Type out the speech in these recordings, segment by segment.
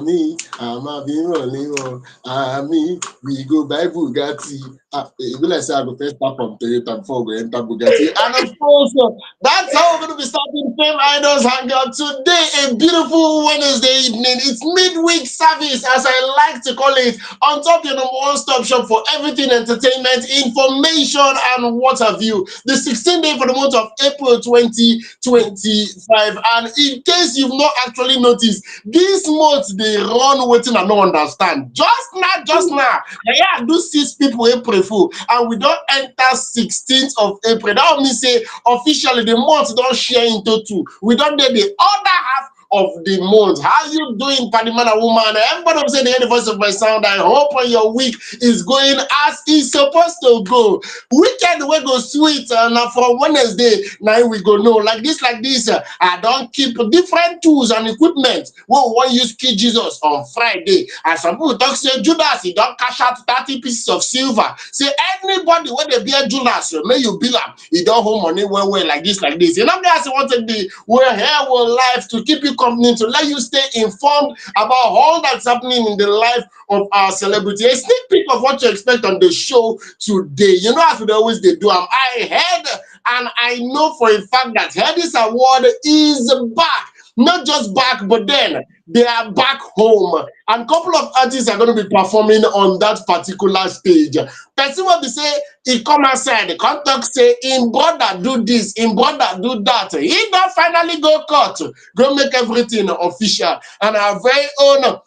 me, I'm a bit me, we go buy Bugatti. It will say I go first start from Toyota before we enter Bugatti. And of course, that's how we're going to be starting Fame Idols Hangout today. A beautiful Wednesday evening. It's midweek service, as I like to call it, on top your number one stop shop for everything entertainment, information, and what have you. The 16th day for the month of April 2025. And in case you've not actually noticed, this month they run waiting and no understand. Just now. Yeah, I do 6 people April Fool, and we don't enter 16th of April. That means say officially the month don't share into 2. We don't get the other half of the month. How you doing, party man and woman? Everybody will say the end voice of my sound. I hope your week is going as it's supposed to go. Weekend we go sweet, and from Wednesday now we go no like this. I don't keep different tools and equipment. We want use key Jesus on Friday. And some people talk say Judas, he don't cash out 30 pieces of silver. Say anybody when they be a Judas, may you bill up. He don't hold money well like this. You know, guys want to be we're here with life to keep you company, to let you stay informed about all that's happening in the life of our celebrity. A sneak peek of what you expect on the show today. You know, as we always they do. I heard and I know for a fact that Headies Award is back. Not just back, but then they are back home. And a couple of artists are going to be performing on that particular stage. Person will be say, he come outside, the contact say, in brother do this, in brother do that. He don't finally go court, go make everything official. And our very own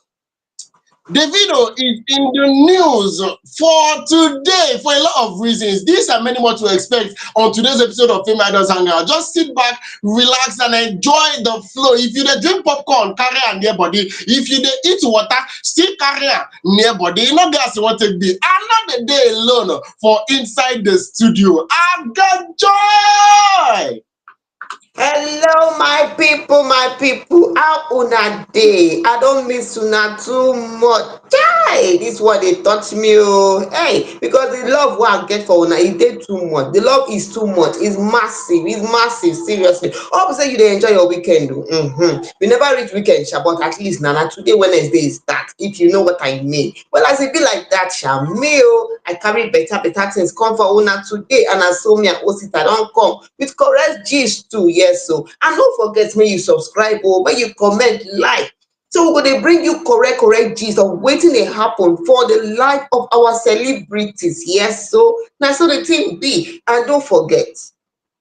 Davido is in the news for today for a lot of reasons. These are many more to expect on today's episode of FameIdols Hangout. Just sit back, relax, and enjoy the flow. If you dey drink popcorn, carry am near body. If you dey eat water, still carry am near body. You know, guys, what it be. I'm not the day alone for inside the studio. I've got joy. Hello, my people. How una day? I don't miss una too much. Hey, this one they touch me. Oh, hey, because the love what I get for una, it did too much. The love is too much. It's massive. It's massive. Seriously. Hope say you dey enjoy your weekend. We never reach weekend, sha, but at least Nana today Wednesday is that. If you know what I mean. Well, as it be like that, sha, me I carry better things come for una today, and as so me and Osita don't come with correct gist too. Yes, so and don't forget when you subscribe or when you comment, like. So we're gonna bring you correct gist of waiting they happen for the life of our celebrities. Yes, so now so the thing be, and don't forget,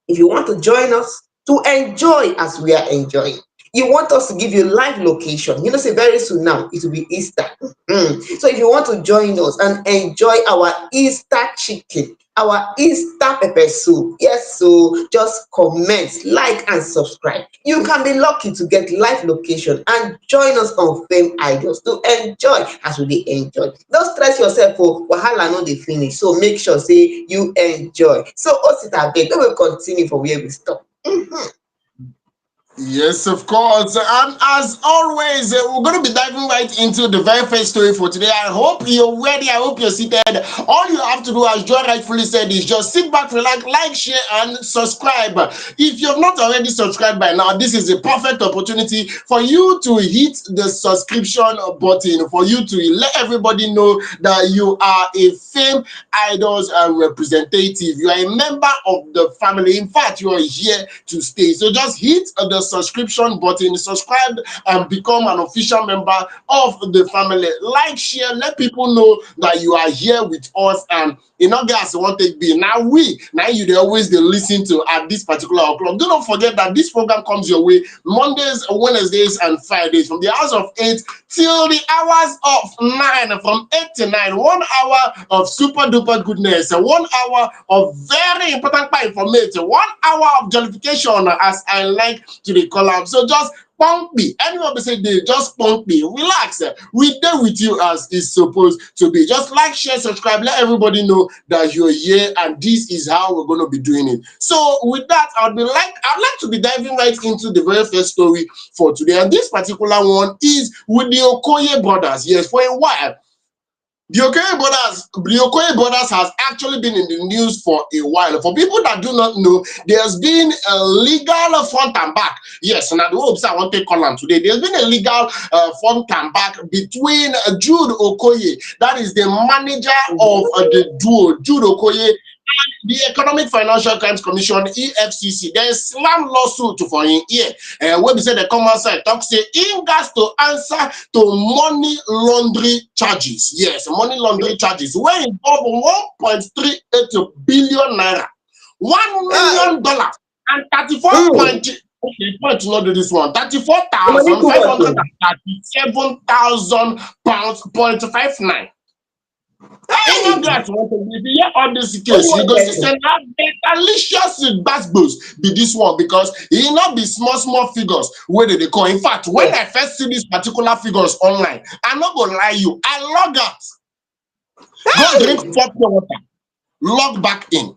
if you want to join us to enjoy as we are enjoying, you want us to give you live location. You know, say very soon now it will be Easter. So if you want to join us and enjoy our Easter chicken, our Easter pepper soup, yes, so just comment, like, and subscribe. You can be lucky to get live location and join us on Fame Idols to enjoy as we dey enjoy. Don't stress yourself for wahala no dey finish. So make sure say you enjoy. So Osita abeg, we will continue from where we stop. Yes, of course. And as always, we're going to be diving right into the very first story for today. I hope you're ready. I hope you're seated. All you have to do, as Joy rightfully said, is just sit back, relax, like, share, and subscribe. If you've not already subscribed by now, this is a perfect opportunity for you to hit the subscription button, for you to let everybody know that you are a Fame Idols representative. You are a member of the family. In fact, you are here to stay. So just hit the subscription button, subscribe, and become an official member of the family. Like, share, let people know that you are here with us. And you know, guys, want to be now you they always they listen to at this particular o'clock. Do not forget that this program comes your way Mondays, Wednesdays, and Fridays from the hours of 8 till the hours of 9. From 8 to 9, 1 hour of super duper goodness, 1 hour of very important information, 1 hour of jollification, as I like to the column. So just punk me. Anyone be say they just punk me. Relax. We there with you as it's supposed to be. Just like, share, subscribe. Let everybody know that you're here, and this is how we're going to be doing it. So with that, I'd like to be diving right into the very first story for today. And this particular one is with the Okoye brothers. Yes, for a while The Okoye brothers has actually been in the news for a while. For people that do not know, there's been a legal front and back. Yes, and at the hopes I want to call on today. There's been a legal front and back between Jude Okoye, that is the manager of the duo, Jude Okoye, the Economic Financial Crimes Commission (EFCC). There is slam lawsuit for him here. Where we say the common side talk say he has to answer to money laundering charges. Yes, money laundering charges where involve 1.38 billion naira, $1 million, and 34 point. Okay, point to not do this one. The money too much. 34,537,000 pounds, 0.59. Any Hey, guys want to if you hear all this only case, you one go see person. say na delicious basketballs be this one because e not be small figures where they call. In fact, when Yes. I first see these particular figures online, I not gonna lie you, I log out, go drink Hey, 4 pure water, log back in.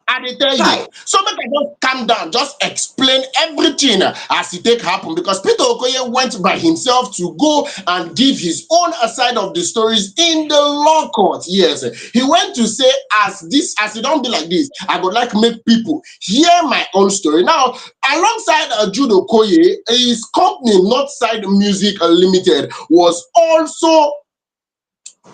I dey tell you. hi. So make I just calm down, just explain everything as it take happen because Peter Okoye went by himself to go and give his own side of the stories in the law court. Yes, he went to say as it don't be like this, I would like make people hear my own story. Now, alongside Jude Okoye, his company Northside Music Limited was also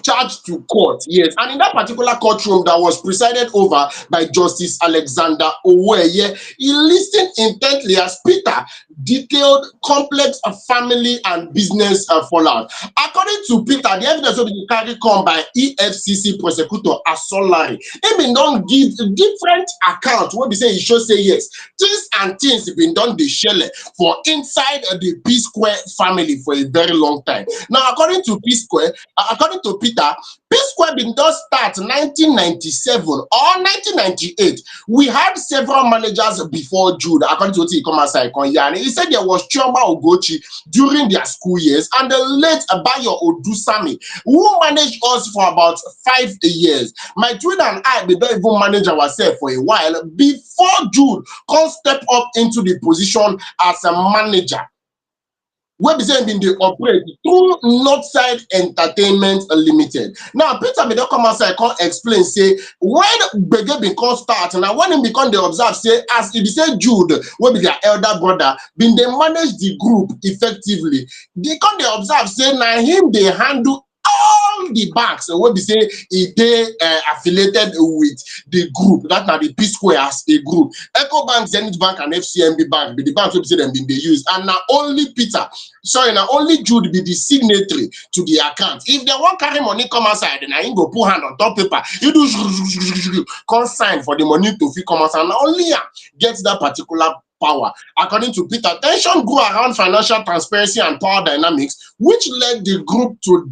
charged to court. Yes, and in that particular courtroom that was presided over by Justice Alexander Owoye, he listened intently as Peter detailed complex family and business fallout. According to Peter, the evidence will be carried come by EFCC prosecutor Asolari. He been don give different accounts wey be say he show say yes, things and things been done dey shele for inside the P Square family for a very long time. Now, according to Peter, P Square bin don start 1997 or 1998. We had several managers before Jude, according to what he come outside and he said there was Chioma Ogochi during their school years and the late Bayo Odusami who managed us for about 5 years. My twin and I we don't even manage ourselves for a while before Jude come step up into the position as a manager. Wey be say bin dey operate through Northside Entertainment Limited. Now, Peter bin don come outside come explain say when gbege bin come start, na when him bin come dey observe say as e be say Jude wey be their elder brother bin dey manage the group effectively, dey come dey observe say na him dey handle all the banks wey be say e dey affiliated with the group, that na the P Square as a group. Ecobank, Zenith Bank and FCMB Bank be the banks wey be say dem bin dey use, and na only only Jude be the signatory to the account. If they wan carry money come outside, na him go put hand on top paper, you do come sign for the money to fit come outside, and only him get that particular power. According to Peter, tension grew around financial transparency and power dynamics, which led the group to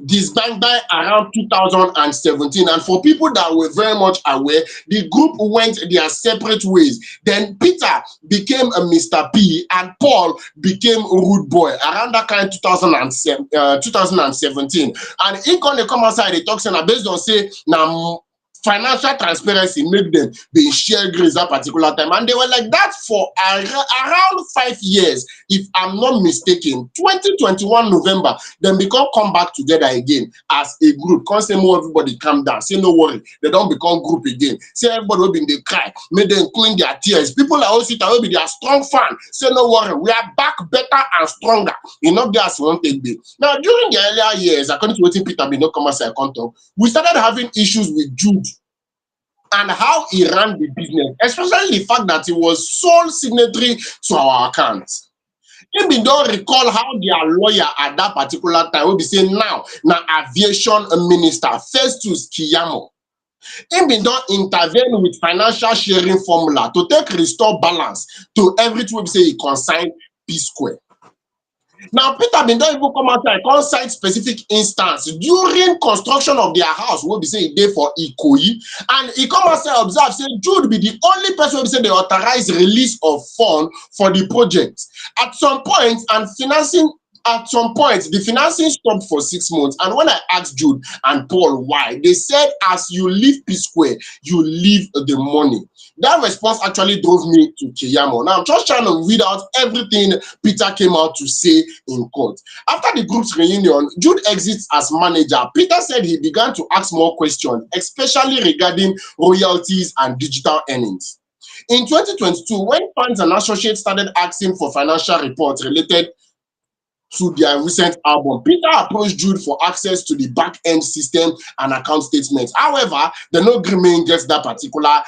disband by around 2017. And for people that were very much aware, the group went their separate ways. Then Peter became a Mr. P and Paul became Rude Boy around that kind 2017. And he come outside, they talk saying based on say now financial transparency make them be share grace that particular time, and they were like that for around 5 years, if I'm not mistaken. 2021 November, then become come back together again as a group. Can't say more everybody calm down, say no worry, they don't become group again. Say everybody will be in the cry, make them clean their tears. People are also will be their strong fan. Say no worry, we are back better and stronger. You know, guys won't take me. Now, during the earlier years, according to what Peter Bino come as a contact, we started having issues with Jude and how he ran the business, especially the fact that he was sole signatory to our accounts. If we don't recall how their lawyer at that particular time will be saying now aviation minister Festus Kiyamo, he been don intervene with financial sharing formula to take restore balance to everything we say he consign P Square. Now, Peter bin don even come outside come cite specific instance during construction of their house wey be say e dey for Ikoyi, and he come outside observe say Jude be the only person wey be say dey authorize release of fund for the project. At some point, and financing At some point, the financing stopped for 6 months. And when I asked Jude and Paul why, they said, as you leave P Square, you leave the money. That response actually drove me to Keyamo. Now, I'm just trying to read out everything Peter came out to say in court. After the group's reunion, Jude exits as manager. Peter said he began to ask more questions, especially regarding royalties and digital earnings. In 2022, when fans and associates started asking for financial reports related to their recent album, Peter approached Jude for access to the back-end system and account statements. However, the no agreement gets that particular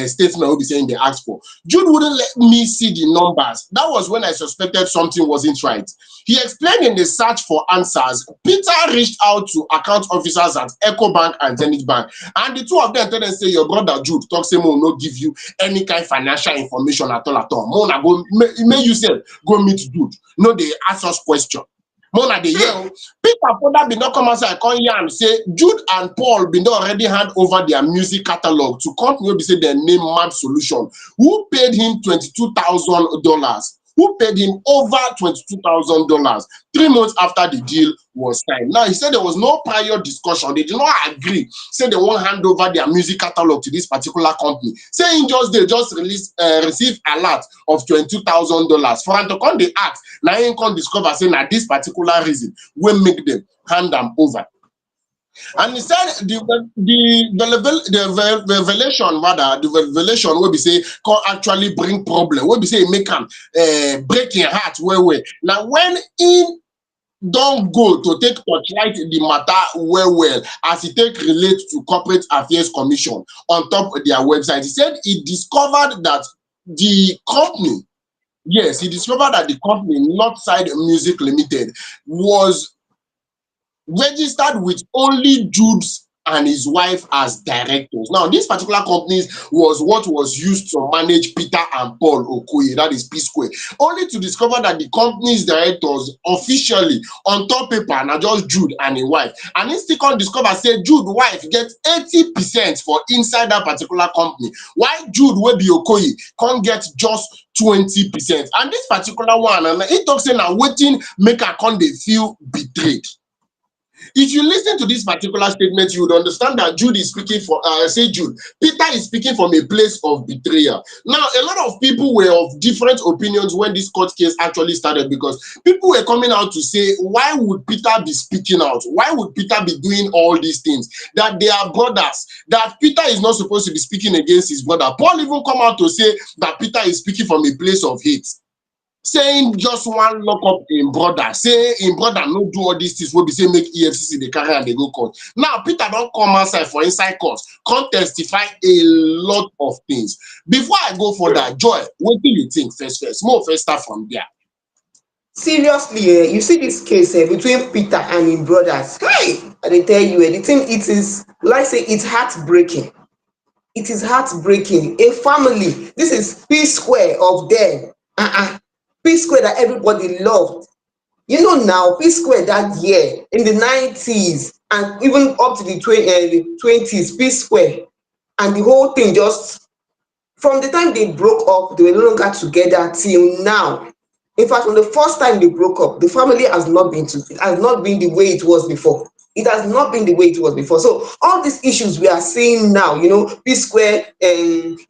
statement will be saying they asked for. Jude wouldn't let me see the numbers. That was when I suspected something wasn't right. He explained in the search for answers, Peter reached out to account officers at EcoBank and Zenith Bank, and the two of them told them, say, your brother Jude talk say mo no give you any kind of financial information at all at all. Mona go may you say go meet Jude. No, they ask us question. Mona the year Peter further be not come outside come here and say Jude and Paul been already hand over their music catalog to company wey be say their name Mad Solution, who paid him $22,000. Who paid him over $22,000 3 months after the deal was signed. Now, he said there was no prior discussion. They did not agree. Say they won't hand over their music catalog to this particular company. Saying they just received a lot of $22,000. For Antocon, they asked, now you can discover saying that this particular reason will make them hand them over. And he said the revelation will be say can actually bring problem. Will be say make him break your heart well. Now when in don't go to take torchlight the matter well as he take relate to Corporate Affairs Commission on top of their website. He said he discovered that the company, yes, he discovered that the company Northside Music Limited was registered with only Jude's and his wife as directors. Now, this particular company was what was used to manage Peter and Paul Okoye, that is P Square, only to discover that the company's directors officially on top paper now just Jude and his wife. And he still can discover say Jude wife gets 80% for inside that particular company, while Jude will be Okoye can't get just 20%. And this particular one, and he talks saying now waiting make her con they feel betrayed. If you listen to this particular statement, you would understand that Jude is speaking for, Jude, Peter is speaking from a place of betrayal. Now, a lot of people were of different opinions when this court case actually started, because people were coming out to say, why would Peter be speaking out? Why would Peter be doing all these things? That they are brothers, that Peter is not supposed to be speaking against his brother. Paul even come out to say that Peter is speaking from a place of hate, saying just one lock up in brother, say in brother no do all these things, will be say make EFCC they carry and they go court. Now Peter don't come outside for inside court, can't testify a lot of things. Before I go for that, Joy, what do you think first? More first start from there. Seriously, you see this case between Peter and his brothers. Hey, I dey tell you, the thing it is, like say, it's heartbreaking. It is heartbreaking. A family, this is P Square of them. P Square that everybody loved. You know now, P Square that year in the 90s and even up to the 20s, P Square, and the whole thing just from the time they broke up, they were no longer together till now. In fact, from the first time they broke up, the family has not been the way it was before. It has not been the way it was before. So all these issues we are seeing now, you know, P Square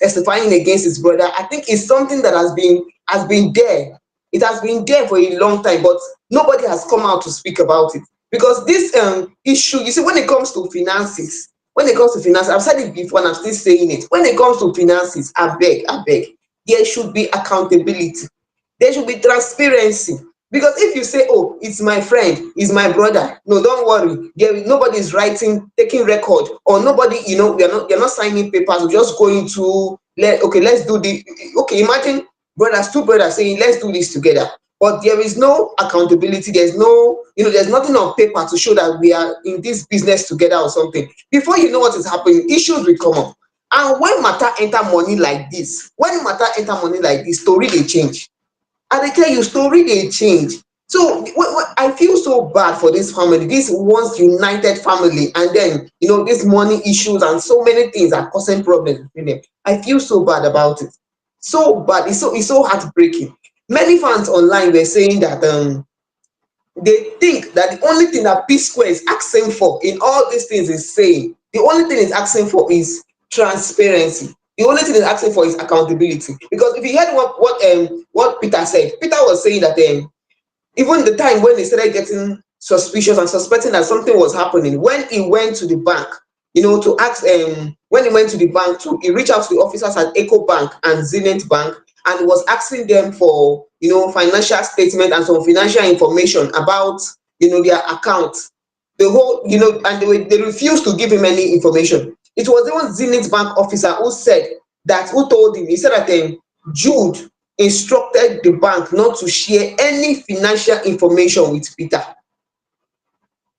testifying against his brother, I think is something that has been there. It has been there for a long time, but nobody has come out to speak about it. Because this issue, you see, when it comes to finances, I've said it before and I'm still saying it. When it comes to finances, I beg, there should be accountability. There should be transparency. Because if you say, oh, it's my friend, it's my brother, no, don't worry. Nobody is taking record, or nobody, you know, you're not signing papers. We're just going to let's do the imagine two brothers saying, let's do this together. But there is no accountability. There's nothing on paper to show that we are in this business together or something. Before you know what is happening, issues will come up. And when matter enter money like this, story they change. And I tell you, story they change. So I feel so bad for this family, this once united family, and then these money issues and so many things are causing problems between them. I feel so bad about it. So bad. It's so heartbreaking. Many fans online were saying that they think that the only thing that P Square is asking for in all these things is saying, the only thing it's asking for is transparency. The only thing it's asking for is accountability. Because if you heard what Peter said, Peter was saying that even the time when they started getting suspicious and suspecting that something was happening, when he went to the bank, to ask, when he went to the bank he reached out to the officers at Eco Bank and Zenith Bank, and was asking them for, financial statement and some financial information about, their account. The whole, and they refused to give him any information. It was even Zenith Bank officer who told him, he said that Jude instructed the bank not to share any financial information with Peter.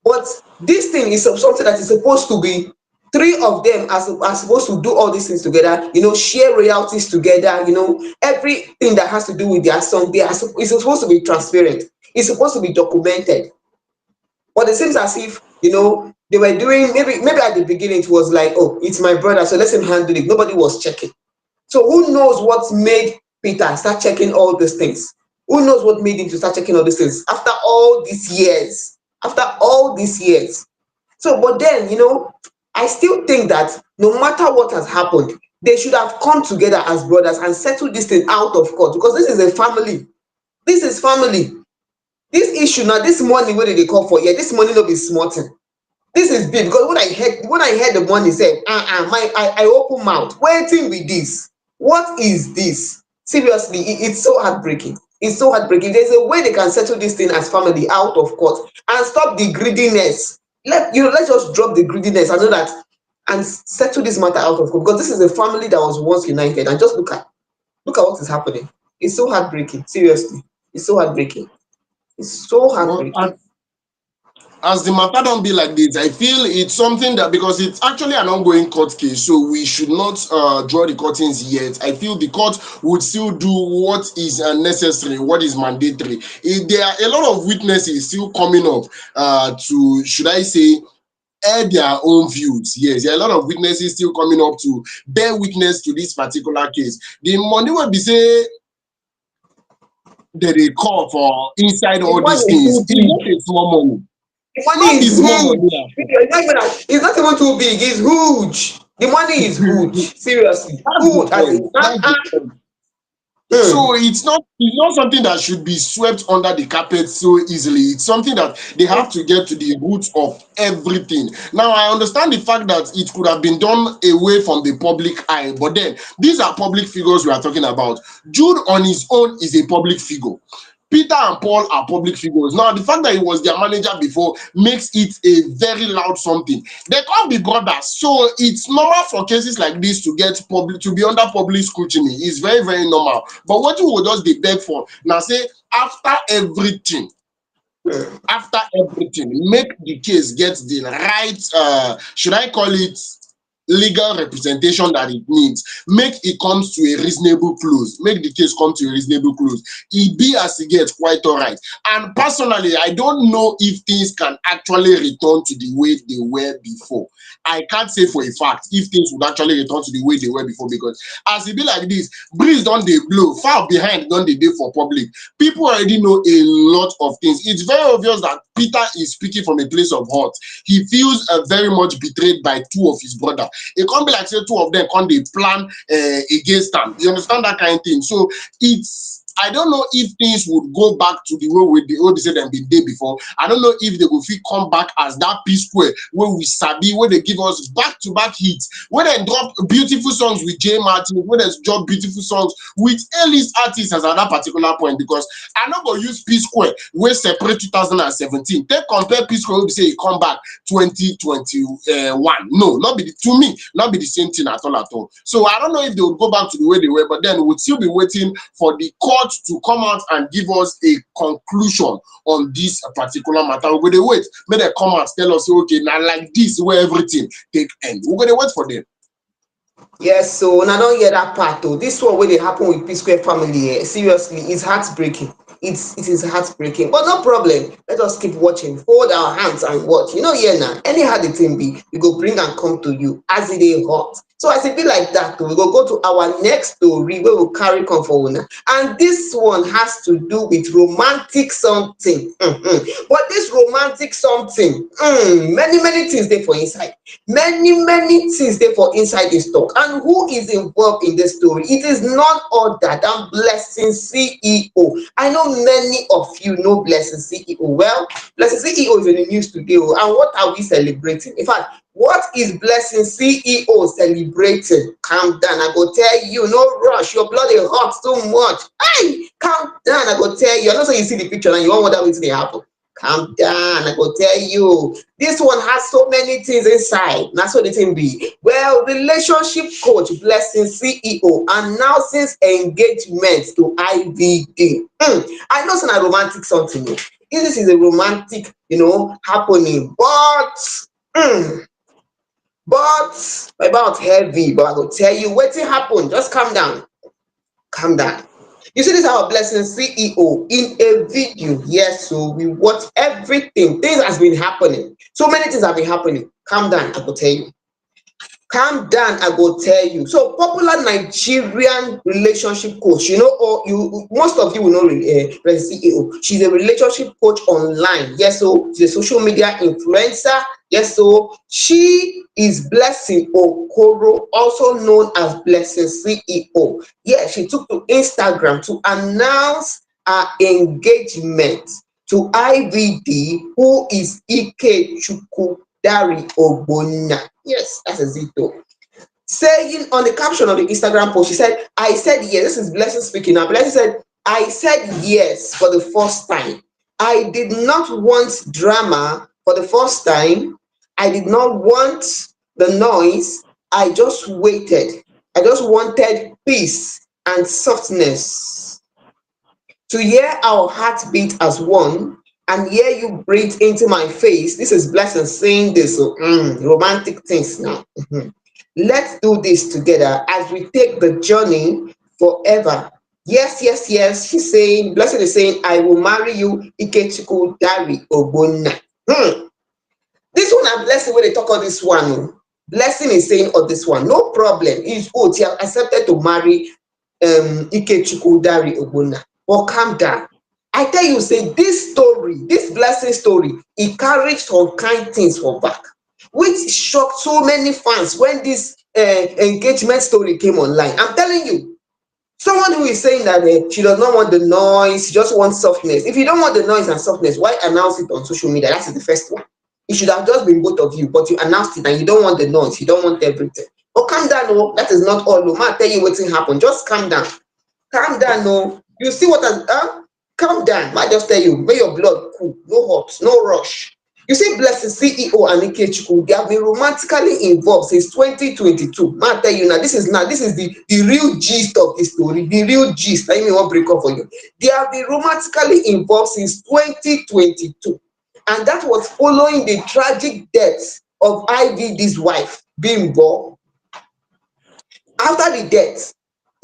But this thing is something that is supposed to be, three of them are supposed to do all these things together, share royalties together, everything that has to do with their song, it's supposed to be transparent. It's supposed to be documented. But it seems as if, they were doing, maybe at the beginning it was like, oh, it's my brother, so let him handle it. Nobody was checking. So who knows what made Peter start checking all these things? Who knows what made him to start checking all these things after all these years? After all these years. So, but then, I still think that no matter what has happened, they should have come together as brothers and settled this thing out of court, because this is a family. This is family. This issue now, this money wey dey call for here, this money no be small thing. This is big, because when I heard the money say, I open mouth. Wetin be this? What is this? Seriously, it's so heartbreaking. It's so heartbreaking. There's a way they can settle this thing as family out of court and stop the greediness. Let's just drop the greediness. I know that, and settle this matter out of court, because this is a family that was once united. And just look at what is happening. It's so heartbreaking. Seriously, it's so heartbreaking. It's so But heartbreaking. as the matter don't be like this, I feel it's something that, because it's actually an ongoing court case, so we should not draw the curtains yet. I feel the court would still do what is necessary, what is mandatory. There are a lot of witnesses still coming up to, should I say, air their own views. Yes, there are a lot of witnesses still coming up to bear witness to this particular case. The money will be say that they call for inside The all these money is things. too It's big. not a small money. The money Not be is small huge. money. It's not even too big. It's huge. The money is huge. Seriously, That's the huge. As point. in, That's the point. So hmm. it's not something that should be swept under the carpet so easily. It's something that they have to get to the roots of everything. Now I understand the fact that it could have been done away from the public eye, but then these are public figures we are talking about. Jude on his own is a public figure. Peter and Paul are public figures. Now, the fact that he was their manager before makes it a very loud something. They can't be brothers, so it's normal for cases like this to be under public scrutiny. It's very, very normal. But what you would just beg for now, say after everything, make the case get the right, should I call it, legal representation that it needs. Make it comes to a reasonable close. Make the case come to a reasonable close. It be as it gets quite all right. And personally, I don't know if things can actually return to the way they were before. I can't say for a fact if things would actually return to the way they were before, because as it be like this, breeze don't they blow, far behind don't they for public. People already know a lot of things. It's very obvious that Peter is speaking from a place of hurt. He feels very much betrayed by two of his brothers. It can't be like say two of them can't they plan against them. You understand that kind of thing? So I don't know if things would go back to the way they said them the day before. I don't know if they will feel come back as that P Square where we sabi, where they give us back-to-back hits, where they drop beautiful songs with J Martin, where they drop beautiful songs with A-list artists as at that particular point. Because I'm not going to use P Square where separate 2017. Take compare P Square where we say he come back 2021. No, to me, not be the same thing at all. So I don't know if they will go back to the way they were, but then we'll still be waiting for the court to come out and give us a conclusion on this particular matter. We're going to wait. May they come out, tell us, okay, now like this, where everything take end. We're going to wait for them. Yes, so una don hear that part though. This one wey dey happen with P Square family, seriously, it's heartbreaking. it is heartbreaking. But no problem. Let us keep watching. Fold our hands and watch. Yeah now. Anyhow the thing be, we go bring and come to you as it is hot. So as it be like that, we go to our next story where we'll carry come for una. And this one has to do with romantic something. But this romantic something, many things there for inside. Many things there for inside this talk. And who is involved in this story? It is none other than Blessing CEO. I know many of you know Blessing CEO. Well, Blessing CEO is in the news today. And what are we celebrating? In fact, what is Blessing CEO celebrating? Calm down, I go tell you. No rush. Your blood is hot too much. Hey, calm down, I go tell you. I know so you see the picture and you want wonder what will happen. Calm down, I go tell you. This one has so many things inside. That's what the thing be. Well, relationship coach Blessing CEO announces engagement to IVD. I know it's not a romantic something. This is a romantic, happening, but about heavy. But I go tell you what happened. Just calm down. Calm down. You see this our Blessing CEO in a video. Yes, so we watch everything. Things has been happening. So many things have been happening. Calm down, I will tell you. Calm down, I go tell you. So popular Nigerian relationship coach, or you most of you will know CEO. She's a relationship coach online. Yes, so she's a social media influencer. Yes, so she is Blessing Okoro, also known as Blessing CEO. Yeah, she took to Instagram to announce her engagement to IVD, who is Ike Dari Ogbonna. Yes, that's a Zito. Saying on the caption of the Instagram post, she said, I said yes. This is Blessing speaking now. Blessing said, I said yes for the first time. I did not want drama for the first time. I did not want the noise. I just waited. I just wanted peace and softness. To hear our heartbeat as one and hear you breathe into my face. This is Blessing saying this. So, romantic things now. Let's do this together as we take the journey forever. Yes, yes, yes. She's saying, Blessing is saying, I will marry you, Ikechukwu Dari Ogbonna. This one and Blessing when they talk on this one. Blessing is saying on this one, no problem. It's good. He has accepted to marry Ikechukwu Dari Ogbonna. But calm down. I tell you, say this story, this Blessing story, it carried some kind things for back, which shocked so many fans when this engagement story came online. I'm telling you, someone who is saying that she does not want the noise, she just wants softness. If you don't want the noise and softness, why announce it on social media? That's the first one. It should have just been both of you, but you announced it and you don't want the noise, you don't want everything. But calm down, no, that is not all. No, man, tell you what's happened. Just calm down. Calm down, no. You see what has calm down. I just tell you, make your blood cool, no hot, no rush. You see, Blessing CEO and Ikechukwu, they have been romantically involved since 2022. Man, I tell you now, this is the real gist of the story, the real gist. Let me one break up for you. They have been romantically involved since 2022, and that was following the tragic death of IVD's wife, Bimbo. After the death,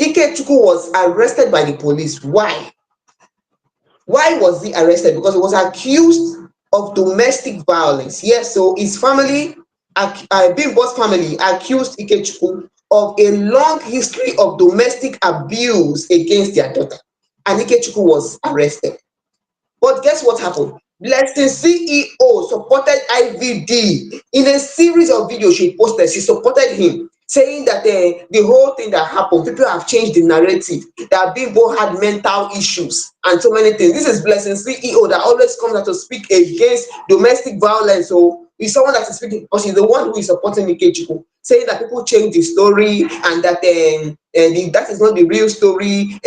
Ikechukwu was arrested by the police. Why? Why was he arrested? Because he was accused of domestic violence. Yes, so his family, Bimbo's family, accused Ikechukwu of a long history of domestic abuse against their daughter. And Ikechukwu was arrested. But guess what happened? Blessing CEO supported IVD in a series of videos she posted. She supported him, saying that the whole thing that happened, people have changed the narrative, that Bimbo had mental issues and so many things. This is Blessing CEO that always comes out to speak against domestic violence. So he's someone that is speaking, because he's the one who is supporting Ikechukwu, saying that people change the story and that that is not the real story.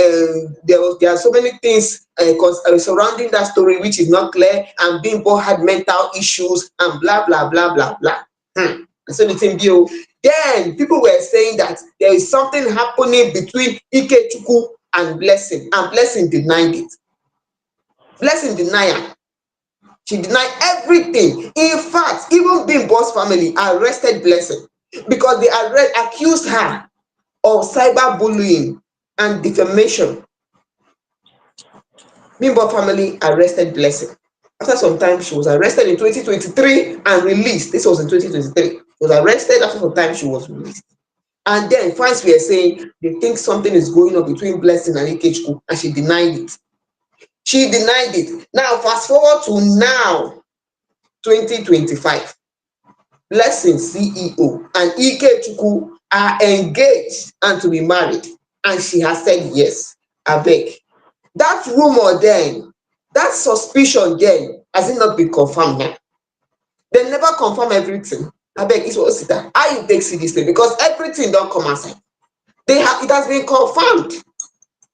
There are so many things surrounding that story which is not clear, and Bimbo had mental issues and blah blah blah blah blah. And so the thing deal. Then people were saying that there is something happening between Ikechukwu and Blessing denied it. Blessing denied. She denied everything. In fact, even Bimbo's family arrested Blessing because they accused her of cyberbullying and defamation. Bimbo family arrested Blessing. After some time, she was arrested in 2023 and released. This was in 2023. She was arrested. After some time, she was released. And then fans were saying they think something is going on between Blessing and Ikechukwu, and she denied it. She denied it. Now, fast forward to now, 2025. Blessing CEO and Ikechukwu are engaged and to be married, and she has said yes. Abeg, that rumor then, that suspicion then, has it not been confirmed now? They never confirm everything. Abeg, it was that. How you take see this thing? Because everything don come outside. It has been confirmed.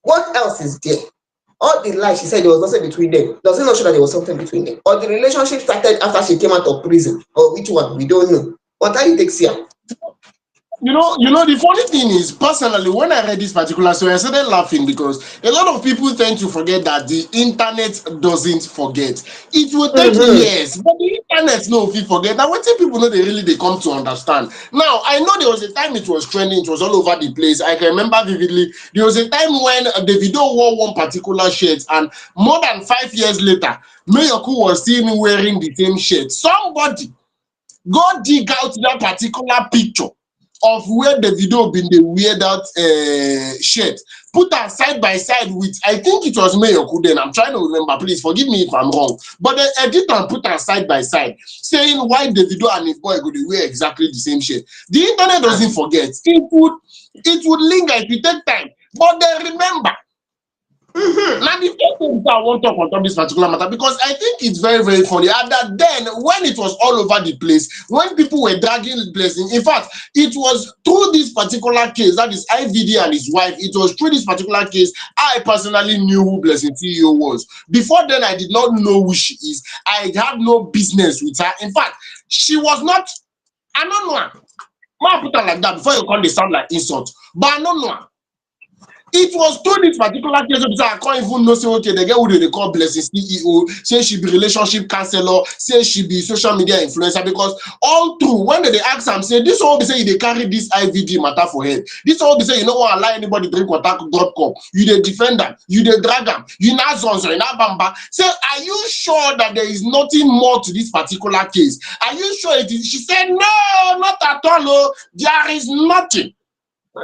What else is there? All the lies she said there was nothing between them. Does it not show that there was something between them? Or the relationship started after she came out of prison? Or which one? We don't know. But how you take see am? The funny thing is, personally, when I read this particular story, I started laughing because a lot of people tend to forget that the internet doesn't forget. It will take years, but the internet no fit forget. Now, what people know they come to understand. Now, I know there was a time it was trending, it was all over the place. I can remember vividly. There was a time when Davido wore one particular shirt, and more than 5 years later, Mayoku was still wearing the same shirt. Somebody go dig out that particular picture of where Davido been the weird out shirt, put her side by side with, I think it was Mayoku then, I'm trying to remember, please forgive me if I'm wrong, but they edit and put her side by side, saying why Davido and his boy go to wear exactly the same shirt. The internet doesn't forget. It would linger, it will take time, but they remember. Now the first thing I want to talk on this particular matter, because I think it's very, very funny. And that then, when it was all over the place, when people were dragging Blessing, in fact, it was through this particular case, that is IVD and his wife, it was through this particular case, I personally knew who Blessing CEO was. Before then, I did not know who she is. I had no business with her. In fact, she was not, I don't know her. I put her like that before you call the sound like insult, but I don't know her. It was through this particular case because I can't even know, say, okay, the girl who they call Blessing CEO, say she be relationship counselor, say she be social media influencer, because all through, when they ask them, say, this all they say, they carry this IVD matter for head. This all they say, you don't want to allow anybody drink water, drop cup. You the defend them, you the drag them, you not zonzo, you not bamba. Say, are you sure that there is nothing more to this particular case? Are you sure it is? She said, no, not at all. Oh, there is nothing.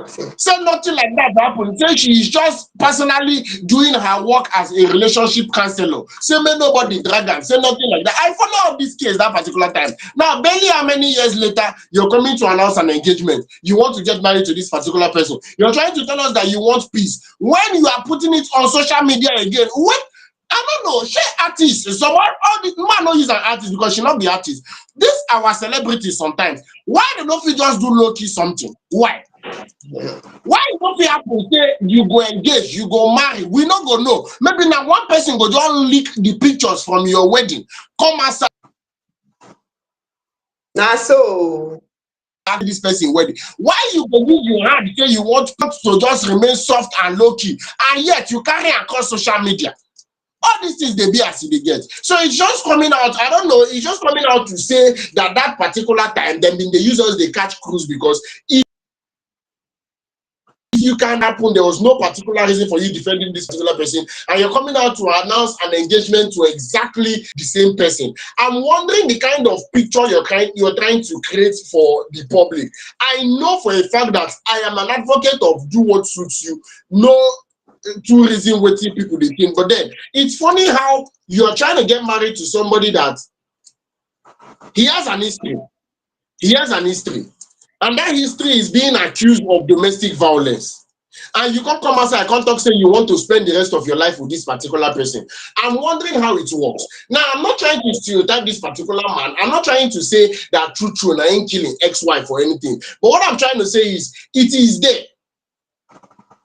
Say nothing like that happened. Say she is just personally doing her work as a relationship counselor. Say may nobody drag her. Say nothing like that. I follow up this case that particular time. Now, barely how many years later you're coming to announce an engagement? You want to get married to this particular person. You're trying to tell us that you want peace. When you are putting it on social media again, what? I don't know. She artist. Someone, all this man not use an artist because she not be artist. This our celebrities sometimes. Why they don't feel just do low key something? Why? Why don't we happen say you go engage, you go marry? We not go know. Maybe now one person go just leak the pictures from your wedding. Come outside. Now so This person wedding. Why you go use your hand say you want to just remain soft and low key, and yet you carry across social media? All these things they be as they get. So it's just coming out. I don't know. It's just coming out to say that particular time, then the users they catch cruise because if you can happen, there was no particular reason for you defending this particular person, and you're coming out to announce an engagement to exactly the same person. I'm wondering the kind of picture you're trying to create for the public. I know for a fact that I am an advocate of do what suits you. No two reason waiting people they think, but then it's funny how you're trying to get married to somebody that he has an history. He has an history. And that history is being accused of domestic violence. And you can't come outside, I can't talk saying you want to spend the rest of your life with this particular person. I'm wondering how it works. Now, I'm not trying to stereotype this particular man. I'm not trying to say that true, I ain't killing ex-wife or anything. But what I'm trying to say is, it is there.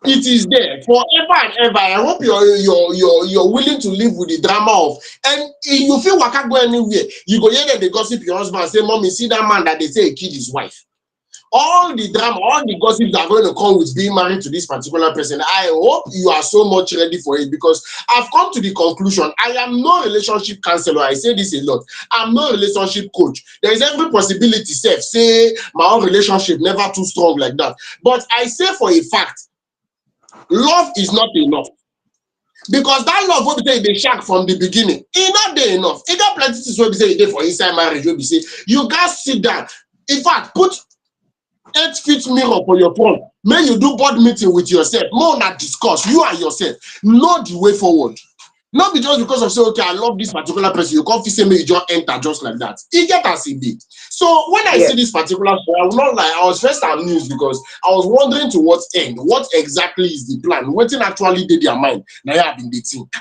It is there forever and ever. I hope you're willing to live with the drama of, and if you feel waka go anywhere, you go hear that they gossip your husband and say, Mommy, see that man that they say he killed his wife. All the drama, all the gossips are going to come with being married to this particular person. I hope you are so much ready for it, because I've come to the conclusion, I am no relationship counselor. I say this a lot. I'm no relationship coach. There is every possibility, say my own relationship never too strong like that. But I say for a fact, love is not enough. Because that love wey be say dey shark from the beginning, e not dey enough. E got plenty things wey be say e dey for inside marriage wey be say you gats sit down. In fact, put 8 feet mirror for your front. Make you do board meeting with yourself. More una discuss, you and yourself. Know the way forward. Not be just because of say, okay, I love this particular person, you can't feel say me you just enter just like that. E get as e be. So when I Yes. see this particular story, I will not lie, I was first amused because I was wondering to what end, what exactly is the plan, wetin actually dey their mind. Now I have been the think.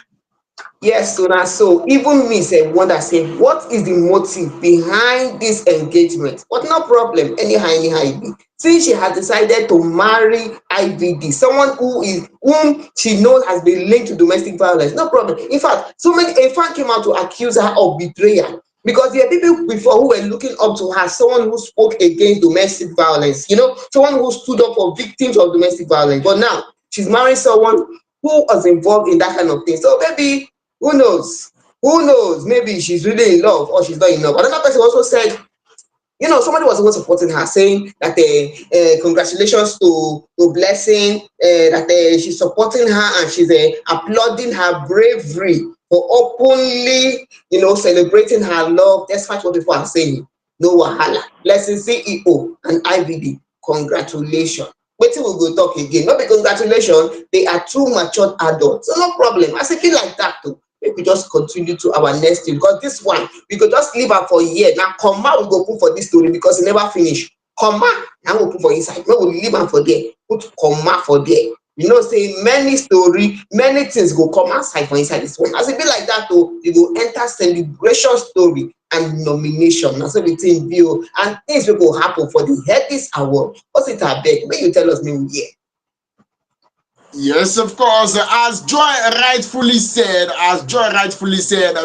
Yes, so na so even me sef wonder say what is the motive behind this engagement, but no problem, anyhow e be, since she has decided to marry IVD, someone whom she knows has been linked to domestic violence, no problem. In fact, so many, a fan came out to accuse her of betrayal because there are people before who were looking up to her, someone who spoke against domestic violence, someone who stood up for victims of domestic violence, but now she's marrying someone who was involved in that kind of thing. So maybe, who knows? Who knows? Maybe she's really in love or she's not in love. Another person also said, somebody was also supporting her, saying that congratulations to Blessing, that she's supporting her and she's applauding her bravery for openly, celebrating her love, despite what people are saying. No wahala. Blessing CEO and IVD, congratulations. Wetin we go talk again? No be congratulations, they are two matured adults. So no problem. As e be like that too. Make we just continue to our next thing, because this one we go just leave am for here. Na comma we go put for this story because e never finish. Comma na we put for inside. Make we leave am for there. Put comma for there. You know say many story, many things go come outside for inside this one. As e be like that o, you go enter celebration story and nomination. Na so the thing be o, and things wey go happen for the Headies award. What's it abeg? Make you tell us, make we hear. Yes, of course. As Joy rightfully said,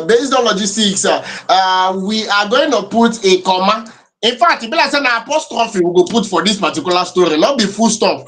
based on logistics, we are going to put a comma. In fact, e be like say na apostrophe we go put for this particular story, not be full stop.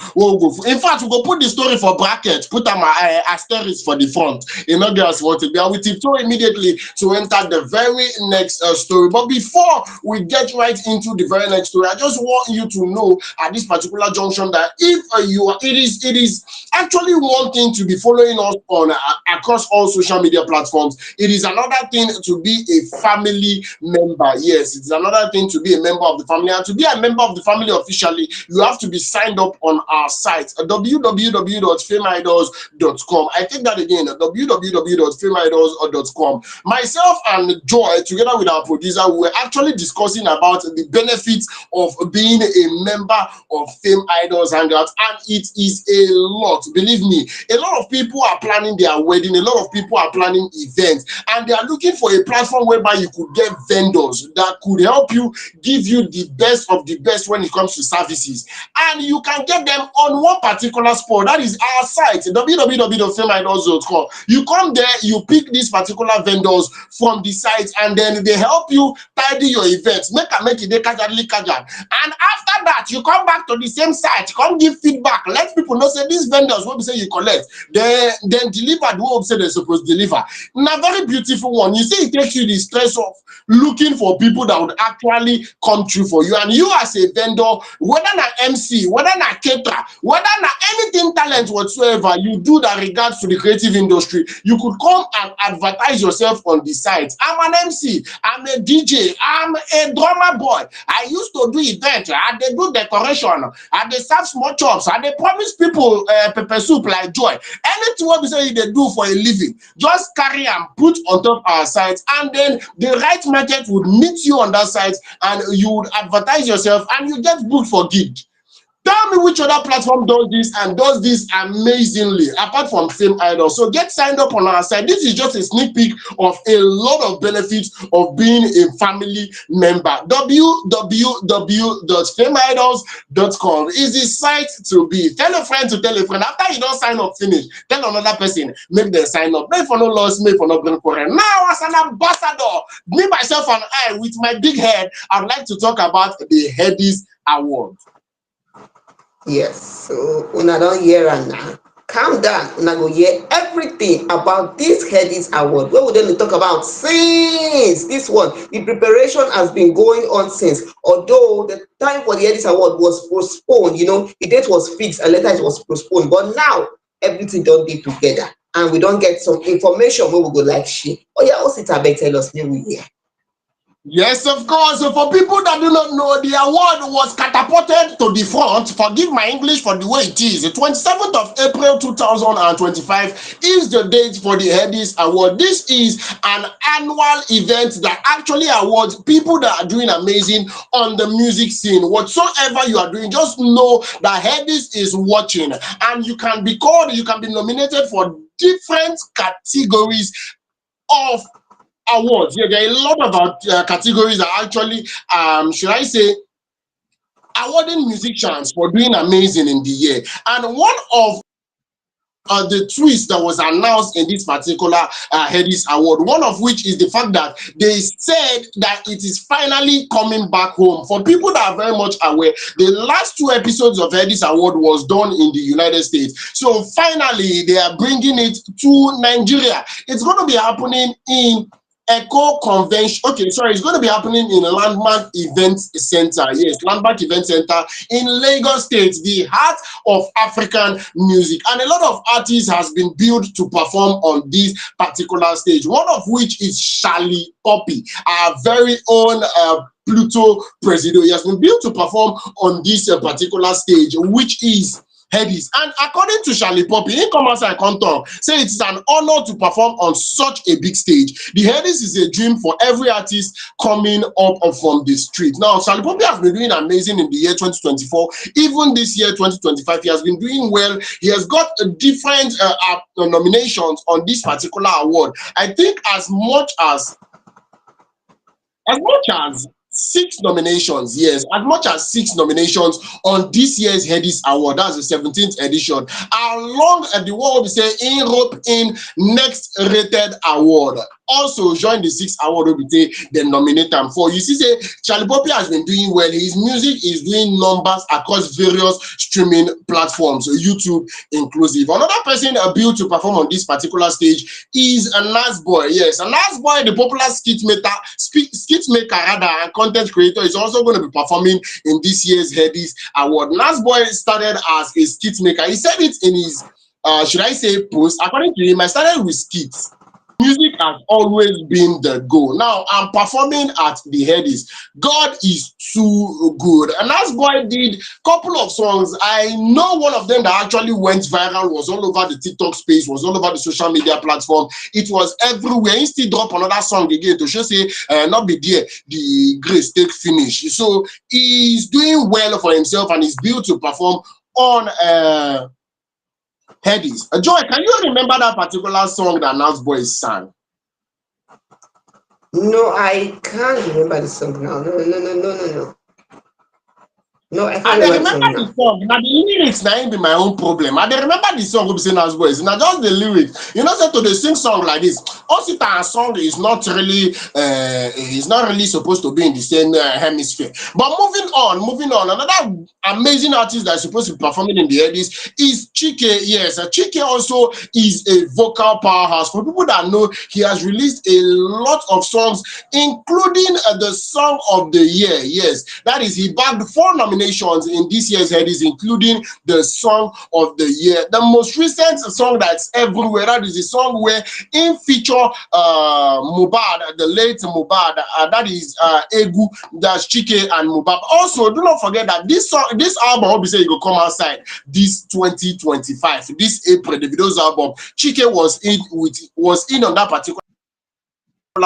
In fact, we go put the story for bracket, put am asterisk for the front. You know, girls want to be. I will tiptoe immediately to enter the very next story. But before we get right into the very next story, I just want you to know at this particular junction that if it is actually one thing to be following us on across all social media platforms. It is another thing to be a family member. Yes, it's another thing to be a member of the family, and to be a member of the family officially, you have to be signed up on our site www.fameidols.com. I take that again, www.fameidols.com. Myself and Joy, together with our producer, we were actually discussing about the benefits of being a member of FameIdols Hangout, and it is a lot. Believe me, a lot of people are planning their wedding, a lot of people are planning events, and they are looking for a platform whereby you could get vendors that could help you, give you the best of the best when it comes to services, and you can get them on one particular spot. That is our site, www.fameidols.com. You come there, you pick these particular vendors from the site, and then they help you tidy your events, make it casual. And after that, you come back to the same site, come give feedback, let people know say these vendors what we say you collect, then deliver what we say they're supposed to deliver. Now, very beautiful one. You see, it takes you the stress of looking for people that would actually come true for you. And you as a vendor, whether na MC, whether na caterer, whether na anything talent whatsoever you do that regards to the creative industry, you could come and advertise yourself on the site. I'm an MC, I'm a DJ, I'm a drummer boy. I used to do events, I dey do decoration, I dey serve small chops, I dey promise people pepper soup like Joy. Anything what we say they do for a living, just carry and put on top our site, and then the right market would meet you on that site, and you would advertise yourself, and you get booked for gig. Tell me which other platform does this and does this amazingly apart from FameIdols. So get signed up on our site. This is just a sneak peek of a lot of benefits of being a family member. www.fameidols.com is the site to be. Tell a friend to tell a friend. After you don't sign up, finish. Tell another person, make them sign up. Make for no loss, make for no bring for them. Now, as an ambassador, me, myself, and I, with my big head, I'd like to talk about the Headies Award. Yes, so una don hear am now. Calm down, una go hear everything about this Headies award wey we don talk about since this one. The preparation has been going on since, although the time for the Headies award was postponed. The date was fixed and later it was postponed, but now everything don dey together. and we don't get some information wey we go like share. Oya, Osita abeg tell us, make we hear. Yes, of course. So for people that do not know, the award was catapulted to the front. Forgive my English for the way it is. The 27th of April 2025 is the date for the Headies Award. This is an annual event that actually awards people that are doing amazing on the music scene. Whatsoever you are doing, just know that Headies is watching, and you can be called, you can be nominated for different categories of awards. Yeah, there are a lot of categories that actually, should I say, awarding musicians for doing amazing in the year. And one of the twists that was announced in this particular Headies Award, one of which is the fact that they said that it is finally coming back home. For people that are very much aware, the last 2 episodes of Headies Award was done in the United States. So finally, they are bringing it to Nigeria. It's going to be happening in Echo Convention. Okay, sorry, it's going to be happening in Landmark Event Center. Yes, Landmark Event Center in Lagos State, the heart of African music. And a lot of artists has been built to perform on this particular stage. One of which is Shallipopi, our very own Pluto Presido. He has been built to perform on this particular stage, which is Headies. And according to Shallipopi, he come outside and talk, say it's an honor to perform on such a big stage. The Headies is a dream for every artist coming up from the street. Now, Shallipopi has been doing amazing in the year 2024. Even this year, 2025, he has been doing well. He has got different nominations on this particular award. I think as much as 6 nominations, yes, as much as 6 nominations on this year's Headies Award. That's the 17th edition. Along the world, we say in Europe in next rated award. Also join the 6th award we say they nominate him for. You see, say Shallipopi has been doing well. His music is doing numbers across various streaming platforms, YouTube inclusive. Another person built to perform on this particular stage is a Nasboi. Yes, a Nasboi, the popular skit maker rather, and content creator, is also going to be performing in this year's Headies Award. Nasboi started as a skit maker. He said it in his should I say post. According to him, I started with skits. Music has always been the goal. Now I'm performing at the Headies. God is too good. And Nasboi did a couple of songs. I know one of them that actually went viral, was all over the TikTok space, was all over the social media platform. It was everywhere. He still drop another song again to show say not be there, the grace take finish. So he's doing well for himself and he's built to perform on Headies. Joy, can you remember that particular song that Nasboi sang? No, I can't remember the song now. No. No, I I can't dey remember the remember song the now. song. Now the lyrics na im be my own problem. I dey remember the song wey be say Nasboi is. Na just the lyrics. You know, say to dey sing song like this, Osita and song is not really supposed to be in the same hemisphere. But moving on. Another amazing artist that is supposed to be performing in the Headies is Chike. Yes, Chike also is a vocal powerhouse. For people that know, he has released a lot of songs, including the song of the year. Yes, that is, he bagged 4 nominations in this year's Headies, including the song of the year. The most recent song that's everywhere, that is the song where in feature Mohbad, the late Mohbad, that is Egu, that's Chike and Mohbad. Also, do not forget that this album, obviously, you go come outside this 2025, this April, Davido's album. Chike was in on that particular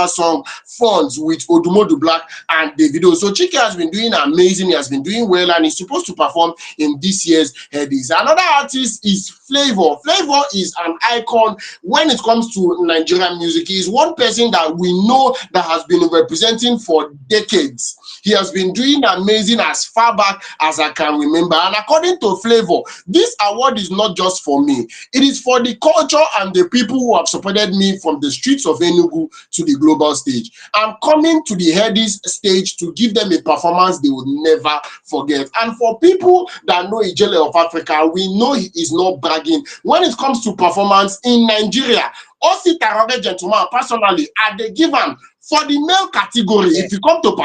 song Funds with Odumodu Black and Davido. So Chike has been doing amazing. He has been doing well, and he's supposed to perform in this year's Headies. Another artist is Flavor. Flavor is an icon when it comes to Nigerian music. He is one person that we know that has been representing for decades. He has been doing amazing as far back as I can remember. And according to Flavor, this award is not just for me. It is for the culture and the people who have supported me from the streets of Enugu to the global stage. I'm coming to the Headies stage to give them a performance they will never forget. And for people that know Ijele of Africa, we know he is not bragging when it comes to performance in Nigeria. Osita, gentleman, personally, I dey give am For the male category, Yeah. if you come to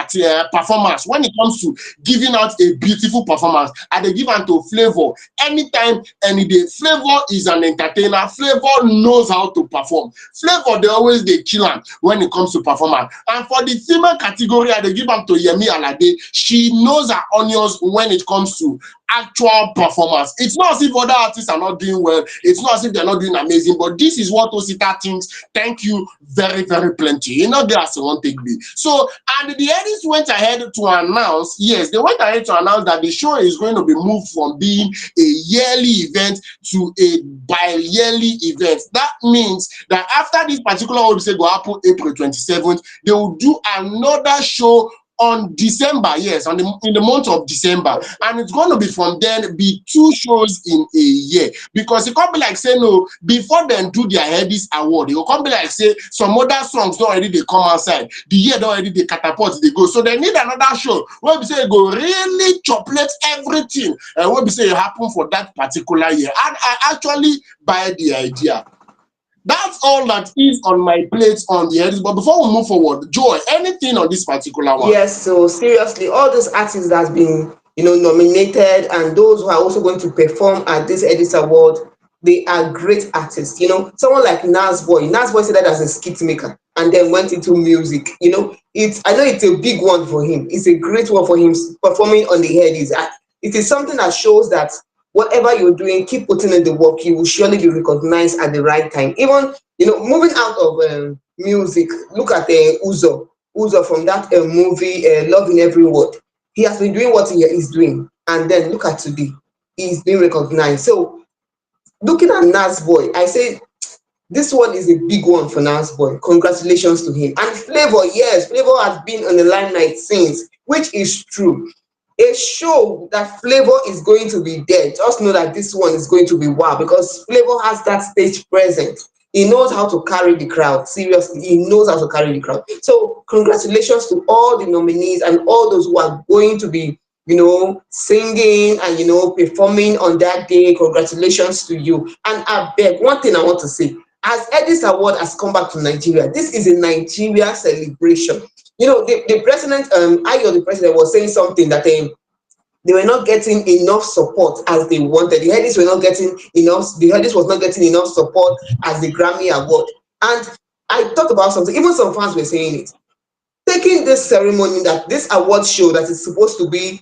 performance, when it comes to giving out a beautiful performance, and they give am to Flavor anytime, any day. Flavor is an entertainer. Flavor knows how to perform. Flavor, they always they kill am when it comes to performance. And for the female category, I they give am to Yemi Alade. She knows her onions when it comes to actual performance. It's not as if other artists are not doing well. It's not as if they're not doing amazing. But this is what Osita thinks. Thank you very, very plenty. You know, there's one take me. So, and the Headies went ahead to announce, yes, they went ahead to announce that the show is going to be moved from being a yearly event to a bi-yearly event. That means that after this particular one, say go happen April 27th, they will do another show on December, yes, in the month of December, and it's going to be from then be 2 shows in a year, because it can't be like say no before then do their Headies award. It will come be like say some other songs don't already they come outside the year, don't already they catapult they go, so they need another show where we say go really chocolate everything and what we say it happen for that particular year. And I actually buy the idea. That's all that is on my plate on the Headies. But before we move forward, Joy, anything on this particular one? Yes, so seriously, all those artists that's been, nominated, and those who are also going to perform at this Edis Award, they are great artists. Someone like Nasboi. Nasboi started as a skit maker and then went into music. I know it's a big one for him. It's a great one for him performing on the Headies. It is something that shows that whatever you're doing, keep putting in the work. You will surely be recognized at the right time. Even moving out of music, look at Uzo from that movie, Love in Every Word. He has been doing what he is doing, and then look at today, he's being recognized. So looking at Nasboi, I say this one is a big one for Nasboi. Congratulations to him. And Flavor, yes, Flavor has been on the limelight since, which is true. A show that Flavor is going to be there, just know that this one is going to be wow, because Flavor has that stage presence. He knows how to carry the crowd. Seriously, he knows how to carry the crowd. So congratulations to all the nominees and all those who are going to be, singing and performing on that day. Congratulations to you. And I beg, one thing I want to say, as Edis Award has come back to Nigeria, this is a Nigeria celebration. The president, Ayo, the president, was saying something that they were not getting enough support as they wanted. The Headies were not getting enough. The Headies was not getting enough support as the Grammy Award. And I talked about something. Even some fans were saying it. Taking this ceremony, that this award show that is supposed to be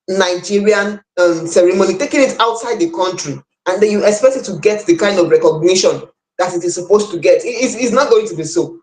Nigerian ceremony, taking it outside the country, and then you expect it to get the kind of recognition that it is supposed to get. It's not going to be so.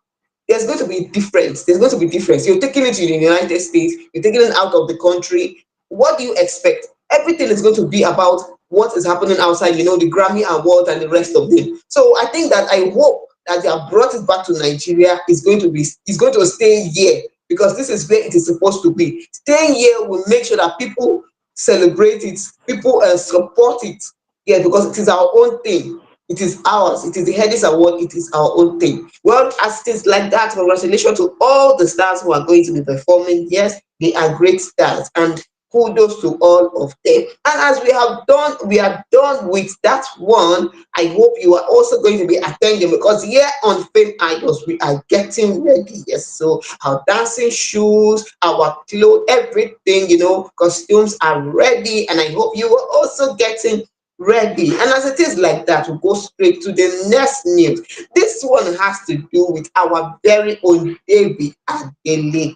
There's going to be difference. There's going to be difference. You're taking it to the United States. You're taking it out of the country. What do you expect? Everything is going to be about what is happening outside, the Grammy Award and the rest of them. So I think that I hope that they have brought it back to Nigeria. It's going to stay here, because this is where it is supposed to be. Staying here will make sure that people celebrate it, people support it. Yeah, because it is our own thing. It is ours. It is the Headies Award. It is our own thing. Well, as it is like that, congratulations to all the stars who are going to be performing. Yes, they are great stars, and kudos to all of them. And as we are done with that one. I hope you are also going to be attending, because here on Fame Idols, we are getting ready. Yes, so our dancing shoes, our clothes, everything, costumes are ready, and I hope you are also getting ready. And as it is like that, we'll go straight to the next news. This one has to do with our very own David Adeleke.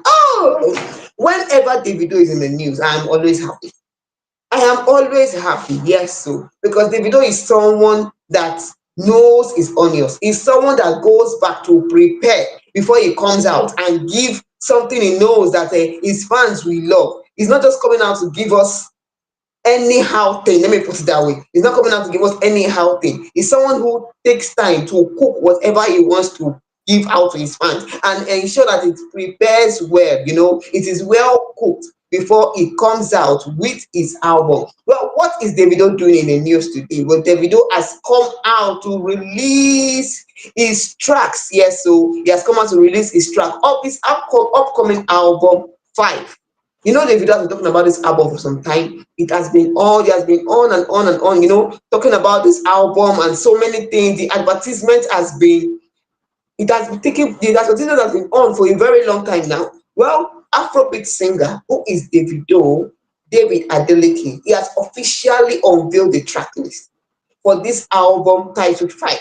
Oh, whenever Davido is in the news, I am always happy. I am always happy, yes, so because Davido is someone that knows his onions. He's someone that goes back to prepare before he comes out and give something he knows that his fans will love. He's not just coming out to give us anyhow thing. Let me put it that way. He's not coming out to give us anyhow thing. He's someone who takes time to cook whatever he wants to give out to his fans and ensure that it prepares well. It is well cooked before it comes out with his album. Well, what is Davido doing in the news today? Well, Davido has come out to release his tracks. Yes, so he has come out to release his track of his upcoming album 5. Davido has been talking about this album for some time. He has been on and on and on, talking about this album and so many things. The advertisement has been it has continued, has been on for a very long time now. Well, Afrobeat singer who is Davido, David Adeleke, he has officially unveiled the track list for this album titled Five.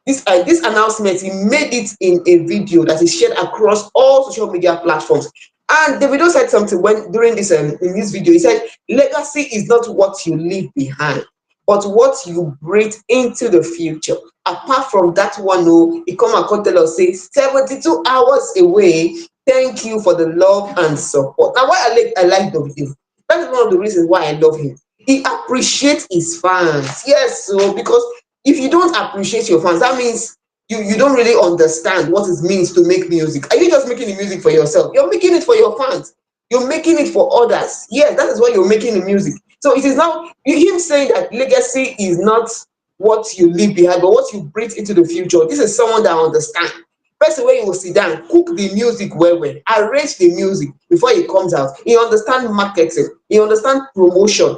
This announcement, he made it in a video that is shared across all social media platforms. And Davido said something when during this in this video. He said, "Legacy is not what you leave behind, but what you breathe into the future." Apart from that one, oh, he come and come tell us, say, 72 hours away. Thank you for the love and support. Now, why I like Davido? That is one of the reasons why I love him. He appreciates his fans. Yes, so because if you don't appreciate your fans, that means you don't really understand what it means to make music. Are you just making the music for yourself? You're making it for your fans. You're making it for others. Yes, that is why you're making the music. So it is now him saying that legacy is not what you leave behind, but what you breathe into the future. This is someone that understands. Person wey you go sit down, cook the music well well, arrange the music before e comes out. He understand marketing, he understand promotion.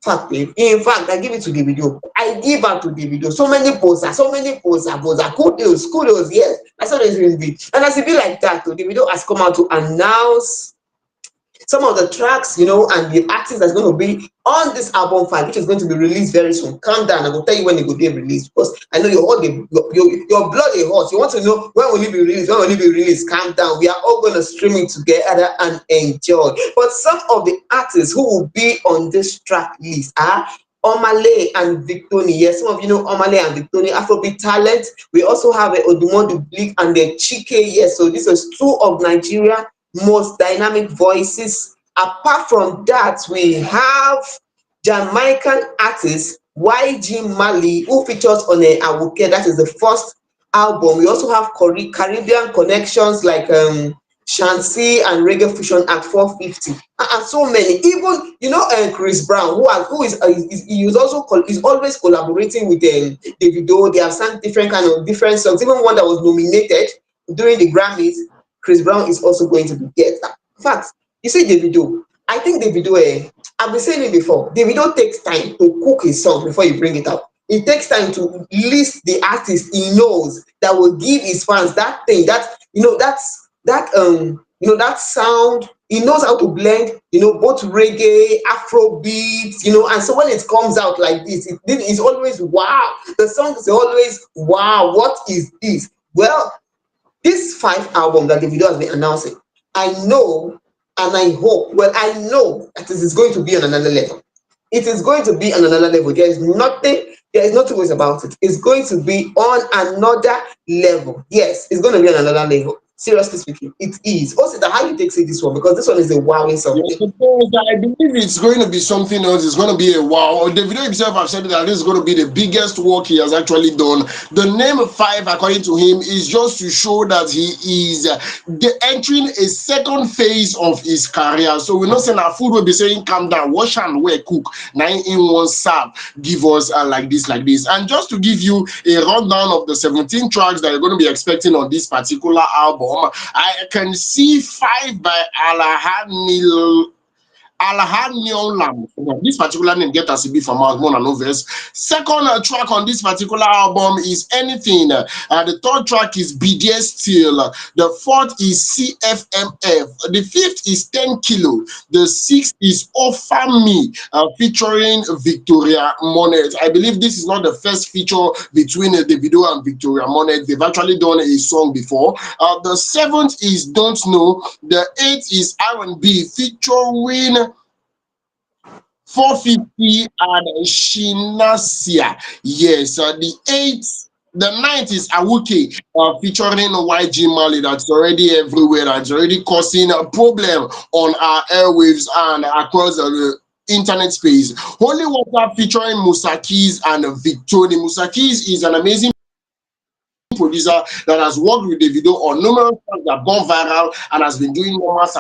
Fact, babe. In fact, I give it to Davido. I give am to Davido. So many poser. Kudos, yes. That's how it will be. And as e be like that, Davido has come out to announce some of the tracks, and the artist that's going to be on this album Five, which is going to be released very soon. Calm down, I will tell you when it will be released, because I know your blood is hot. You want to know when will it be released? When will it be released? Calm down. We are all going to stream it together and enjoy. But some of the artists who will be on this track list are Omale and Victoni. Yes, some of you know Omale and Victoni, Afrobeat talent. We also have Odumodu Bleak and the Chike. Yes, so this is two of Nigeria most dynamic voices. Apart from that, we have Jamaican artist YG Mali, who features on a Awuke. That is the first album. We also have Caribbean connections like Shansi and Reggae Fusion at 450, and so many. Even Chris Brown, he is also is always collaborating with Davido. They have sang different songs. Even one that was nominated during the Grammys, Chris Brown is also going to be there. In fact, you see Davido. I think Davido, I've been saying it before. Davido takes time to cook his song before you bring it out. It takes time to list the artist he knows that will give his fans that thing, that sound. He knows how to blend, both reggae, Afro beats, and so when it comes out like this, it's always wow. The song is always wow. What is this? Well, this Five album that Davido has been announcing, I know and I hope, well, I know that it is going to be on another level. It is going to be on another level. There is no two ways about it. It's going to be on another level. Yes, it's going to be on another level. Seriously speaking, it is. Also, how you take say this one, because this one is a wowing Yes, something. because I believe it's going to be something else. It's going to be a wow. Davido himself have said that this is going to be the biggest work he has actually done. The name Five, according to him, is just to show that he is entering a second phase of his career. So we're not saying our food will be saying, calm down, wash and wear, cook, 9 in 1 serve, give us like this, like this. And just to give you a rundown of the 17 tracks that you're going to be expecting on this particular album, I can see Five by Alhaniolam. This particular name get us a bit from out more than novels. Second track on this particular album is Anything. The third track is BDS Still. The fourth is CFMF. The fifth is 10 Kilo. The sixth is Offer Me, featuring Victoria Monet. I believe this is not the first feature between Davido and Victoria Monet. They've actually done a song before. The seventh is Don't Know. The eighth is R&B featuring 450 and Shinasia. Yes, the ninth is Awuke, featuring YG Mali. That's already everywhere. That's already causing a problem on our airwaves and across the internet space. Holy Water featuring Musakis and Victoni. Musakis is an amazing producer that has worked with Davido on numerous songs that have gone viral and has been doing numbers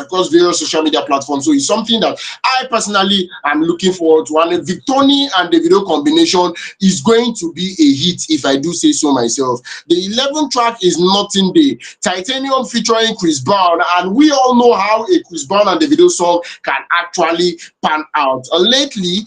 across various social media platforms. So it's something that I personally am looking forward to. And the Victoni and Davido combination is going to be a hit, if I do say so myself. The 11th track is Nothing Day, Titanium featuring Chris Brown, and we all know how a Chris Brown and Davido song can actually pan out. Lately,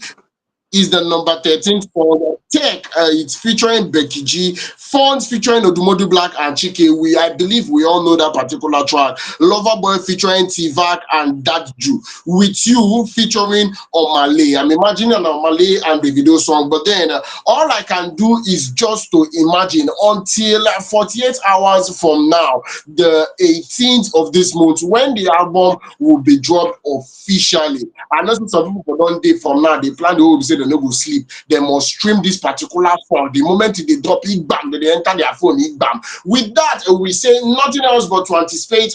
is the number 13 for Tech. It's featuring Becky G. Fonz featuring Odumodu Black and Chike. I believe we all know that particular track. Loverboy featuring Tivac and Dat Ju. With You featuring Omale. I'm imagining an Omale and Davido song, but then all I can do is just to imagine until 48 hours from now, the 18th of this month, when the album will be dropped officially. I know some people for one day from now, they plan the whole say they no go sleep. They must stream this particular song. The moment they drop it, bam, they enter their phone, it bam. With that, we say nothing else but to anticipate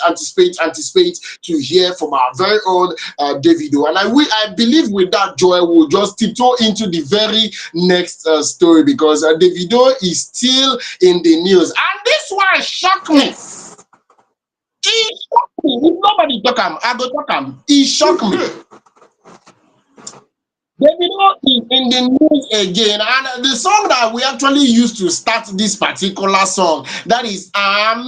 to hear from our very own Davido. And I believe with that, Joy will just tiptoe into the very next story, because Davido is still in the news. And this one shocked me. He shocked me. If nobody talk him, I go talk him. He shocked me. Davido is in the news again, and the song that we actually used to start this particular song, that is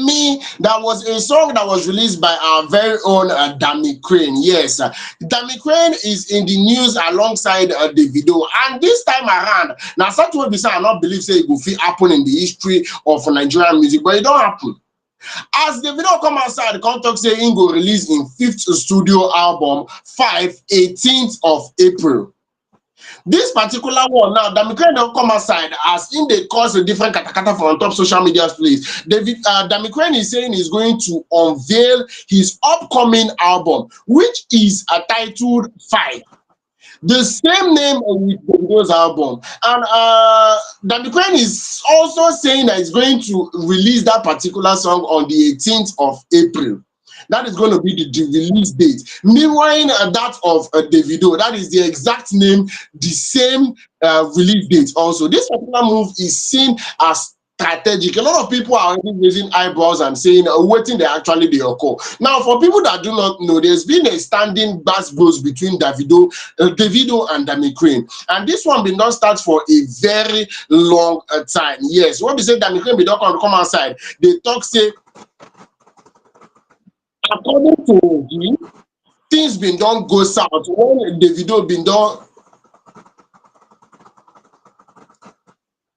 Me, that was a song that was released by our very own Dami Crane. Yes, Dami Crane is in the news alongside Davido, and this time around, now something will be said, I not believe say it will fit happen in the history of Nigerian music, but it don't happen. As Davido come outside, the contract say he go release in 5th studio album 18th of April. This particular one now, Damikren don't come outside as in they cause a different katakata for on top social media place. Damikren is saying he's going to unveil his upcoming album, which is titled 5. The same name with Davido's album. And Damikren is also saying that he's going to release that particular song on the 18th of April. That is going to be the release date. Meanwhile, that of Davido, that is the exact name, the same release date also. This particular move is seen as strategic. A lot of people are already raising eyebrows and saying, waiting they actually they occur. Now, for people that do not know, there's been a standing bass bros between Davido and Dami Crane. And this one been not start for a very long time. Yes, when we say Dami Crane, we don't come outside. They talk, say, according to him, things been done go south when Davido been done.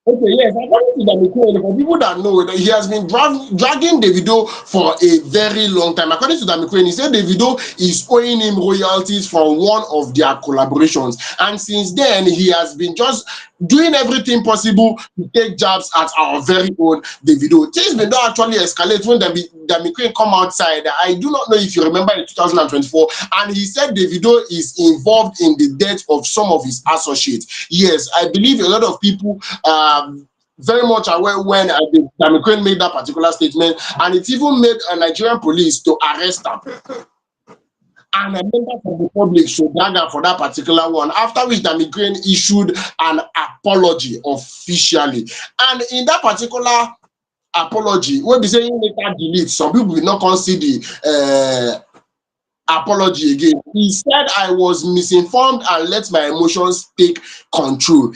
Okay, yes, according to Damikren, for people that know that he has been dragging Davido for a very long time. According to Damikren, he said Davido is owing him royalties from one of their collaborations, and since then he has been just doing everything possible to take jabs at our very own Davido. Things may not actually escalate when Damikren come outside. I do not know if you remember in 2024, and he said Davido is involved in the death of some of his associates. Yes, I believe a lot of people very much aware when Damikren made that particular statement, and it even made a Nigerian police to arrest him. And a member of the public should drag her for that particular one, after which Damikren issued an apology officially. And in that particular apology, when we say later delete, some people will not consider the apology again. He said, I was misinformed and let my emotions take control.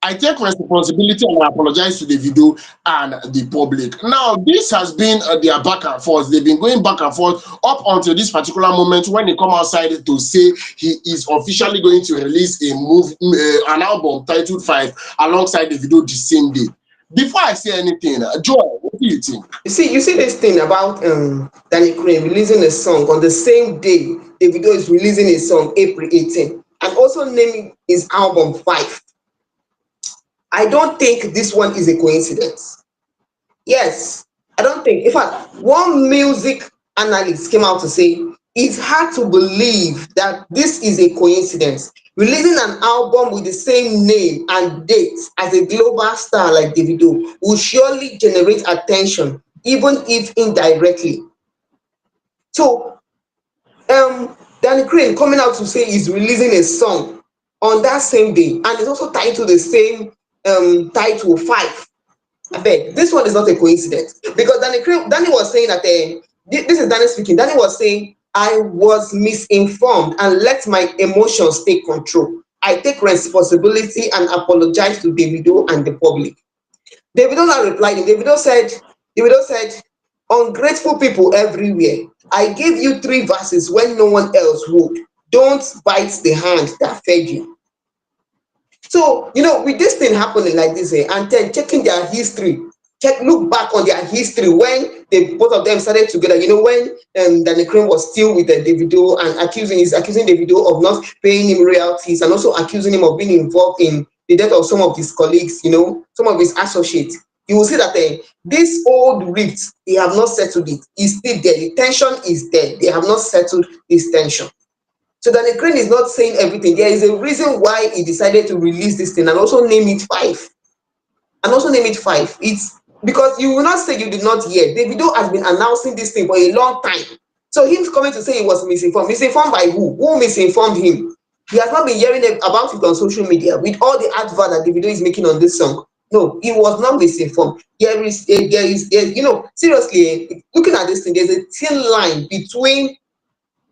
I take responsibility and I apologize to Davido and the public. Now, this has been their back and forth. They've been going back and forth up until this particular moment when they come outside to say he is officially going to release an album titled 5 alongside Davido the same day. Before I say anything, Joy, what do you think? You see this thing about Danny Crane releasing a song on the same day Davido is releasing a song April 18, and also naming his album 5. I don't think this one is a coincidence. Yes, I don't think. In fact, one music analyst came out to say it's hard to believe that this is a coincidence. Releasing an album with the same name and date as a global star like Davido will surely generate attention, even if indirectly. So, Danny Crane coming out to say he's releasing a song on that same day, and it's also tied to the same title 5. I beg, this one is not a coincidence, because Danny was saying that this is Danny speaking. Danny was saying, I was misinformed and let my emotions take control. I take responsibility and apologize to Davido and the public. Davido now replied. Davido said, ungrateful people everywhere. I gave you 3 verses when no one else would. Don't bite the hand that fed you. So, with this thing happening like this, and then checking their history, look back on their history when they both of them started together. When Danny Crane was still with Davido and accusing Davido of not paying him royalties, and also accusing him of being involved in the death of some of his colleagues, some of his associates. You will see that this old rift, they have not settled it. It's still there. The tension is there. They have not settled this tension. So Danny Crane is not saying everything. There is a reason why he decided to release this thing and also name it five. It's because you will not say you did not hear. Davido has been announcing this thing for a long time. So him coming to say he was misinformed. Misinformed by who? Who misinformed him? He has not been hearing about it on social media with all the advert that Davido is making on this song. No, he was not misinformed. Seriously, looking at this thing, there's a thin line between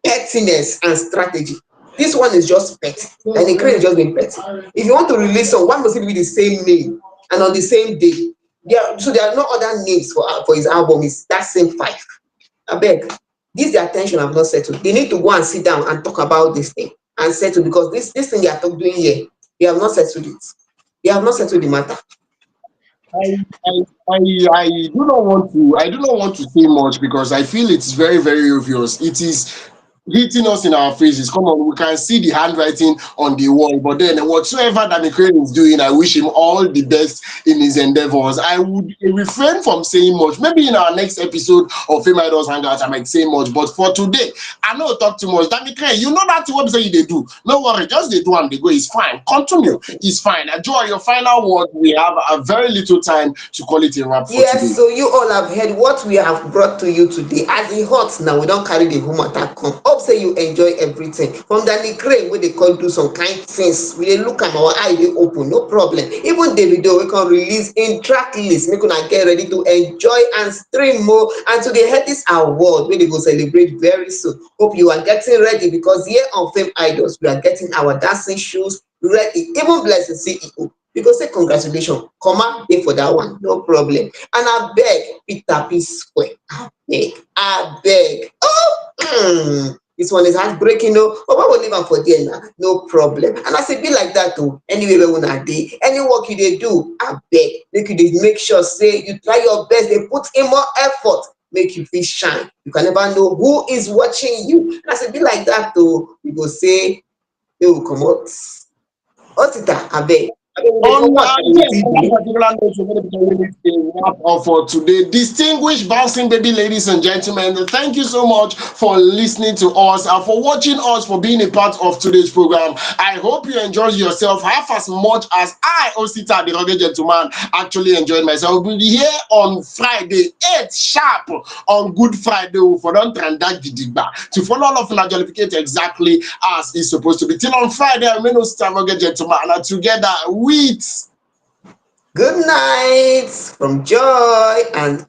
pettiness and strategy. This one is just petty. Danny Crane is just being petty. If you want to release song, one must be the same name and on the same day. There are no other names for his album. It's that same five. I beg. This their attention have not settled. They need to go and sit down and talk about this thing and settle, because this thing they are doing here, they have not settled it. They have not settled the matter. I do not want to say much because I feel it's very, very obvious. It is hitting us in our faces. Come on, we can see the handwriting on the wall. But then, whatsoever that McCrane is doing, I wish him all the best in his endeavors. I would refrain from saying much. Maybe in our next episode of FameIdols Hangout, I might say much. But for today, I know talk too much. That McCrane, you know that website they do. No worry, just they do and they go. It's fine. Continue. It's fine. Enjoy your final word. We have a very little time to call it a wrap for Yes, today. so you all have heard what we have brought to you today. As e hot now, we don't carry the home attack come. Hope say you enjoy everything. From Danny Crane, wey dey come do some kind things, we dey look am, our eye dey open, no problem. Even Davido wey come release im Tracklist, make una get ready to enjoy and stream more. And to the Headies award wey dey go celebrate very soon. Hope you are getting ready, because here on Fame Idols, we are getting our dancing shoes ready. Even Blessing CEO, we go say congratulations, comma dey for that one, no problem. And abeg, Peter P Square, abeg. This one is heartbreaking, oh, but why we leave am for there now? No problem. And as e be like that, oh, anywhere wey una dey, any work you dey do, abeg, make you dey make sure say you try your best, dey put in more effort, make you fit shine. You can never know who is watching you. And as e be like that, oh, we go say make we comot. Otita, abeg. Abeg, we dey On comot that, and we yes, still on that dey. particular note, we're going to be doing a wrap up for today. Distinguished bouncing baby ladies and gentlemen, thank you so much for listening to us and for watching us, for being a part of today's program. I hope you enjoyed yourself half as much as I, Osita, the rugged gentleman, actually enjoyed myself. We'll be here on Friday, 8 sharp on Good Friday for Don't Transact Gidigba to follow all of the jollificate exactly as it's supposed to be. Till on Friday, I remain Osita, rugged gentleman, and together with Good night from Joy and